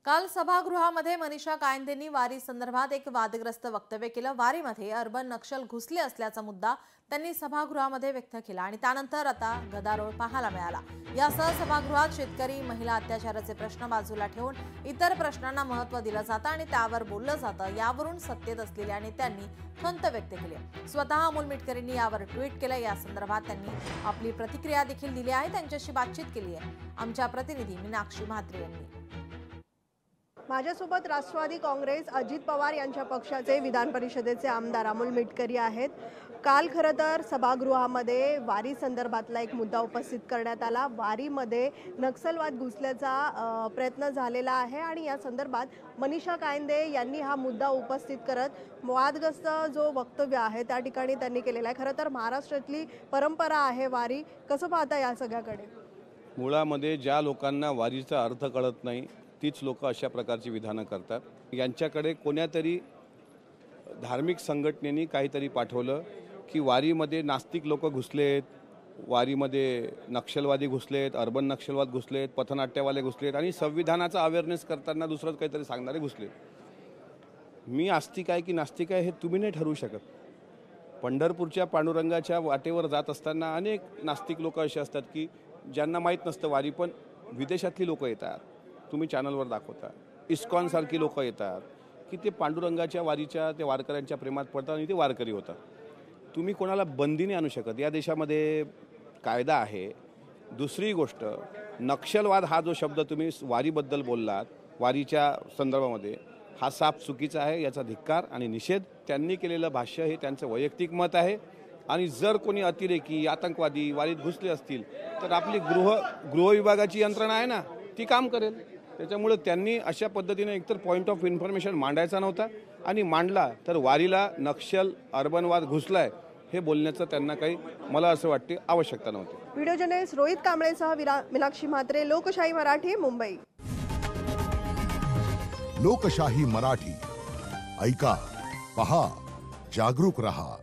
काल सभागृहामध्ये मनीषा कायंदेंनी वारी संदर्भात एक वादग्रस्त वक्तव्य केलं। वारीमध्ये अर्बन नक्षल घुसले असल्याचा मुद्दा त्यांनी सभागृहामध्ये व्यक्त केला आणि त्यानंतर आता गदारोळ पाहायला मिळाला। यासह सभागृहात शेतकरी महिला अत्याचाराचे प्रश्न बाजूला ठेवून इतर प्रश्नांना महत्त्व दिलं जातं आणि त्यावर बोललं जातं। यावरून सत्तेत असलेल्या नेत्यांनी खंत व्यक्त केली। स्वतः अमोल मिटकरींनी यावर ट्विट केलं। या संदर्भात त्यांनी आपली प्रतिक्रिया देखील दिली आहे। त्यांच्याशी बातचीत केली आहे आमच्या प्रतिनिधी मीनाक्षी म्हात्रे यांनी। माझ्यासोबत राष्ट्रवादी काँग्रेस अजित पवार यांच्या पक्षाचे विधान परिषदेचे आमदार अमोल मिटकरी आहेत। काल खरं तर सभागृहामध्ये वारी संदर्भातला एक मुद्दा उपस्थित करण्यात आला। वारीमध्ये नक्षलवाद घुसल्याचा प्रयत्न झालेला आहे आणि या संदर्भात मनीषा कायंदे यांनी हा मुद्दा उपस्थित करत वादग्रस्त जो वक्तव्य आहे त्या ठिकाणी त्यांनी केलेला आहे। खरं तर महाराष्ट्रातली परंपरा आहे वारी, कसं पाहता या सगळ्याकडे? मुळामध्ये ज्या लोकांना वारीचा अर्थ कळत नाही तीच लोक अशा प्रकारची विधानं करतात। यांच्याकडे कोण्यातरी धार्मिक संघटनेने काहीतरी पाठवलं की वारीमध्ये नास्तिक लोक घुसलेत, वारीमध्ये नक्षलवादी घुसलेत, अर्बन नक्षलवाद घुसलेत, पथनाट्यवाले घुसलेत आणि संविधानाचा अवेअरनेस करताना दुसरं काहीतरी सांगणारे घुसलेत। मी आस्तिक आहे की नास्तिक आहे हे तुम्ही नाही ठरवू शकत। पंढरपूरच्या पांडुरंगाच्या वाटेवर जात असताना अनेक नास्तिक लोक असे असतात की ज्यांना माहीत नसतं वारी, पण विदेशातली लोक येतात, तुम्ही चॅनलवर दाखवता, इस्कॉन सारखी लोक येतात की ते पांडुरंगाच्या वारीच्या ते वारकऱ्यांच्या प्रेमात पडतात आणि ते वारकरी होतात। तुम्ही कोणाला बंदीने आणू शकत। या देशामध्ये कायदा आहे। दुसरी गोष्ट, नक्षलवाद हा जो शब्द तुम्ही वारीबद्दल बोललात, वारीच्या संदर्भामध्ये हा साफ चुकीचा आहे। याचा धिक्कार आणि निषेध। त्यांनी केलेलं भाष्य हे त्यांचं वैयक्तिक मत आहे आणि जर कोणी अतिरेकी आतंकवादी वारीत घुसले असतील तर आपली गृह विभागाची यंत्रणा आहे ना, ती काम करेल। त्याच्यामुळे त्यांनी अशा पद्धतीने एकतर पॉईंट ऑफ इन्फॉर्मेशन मांडायचा नव्हता आणि मांडला तर वारीला नक्षल अर्बनवाद घुसलाय हे बोलण्याचं त्यांना काही, मला असं वाटते, आवश्यकता नव्हती। व्हिडिओ जर्नलिस्ट रोहित कांबळेसह मीनाक्षी म्हात्रे, लोकशाही मराठी, मुंबई। लोकशाही मराठी, ऐका, पहा, जागरूक रहा।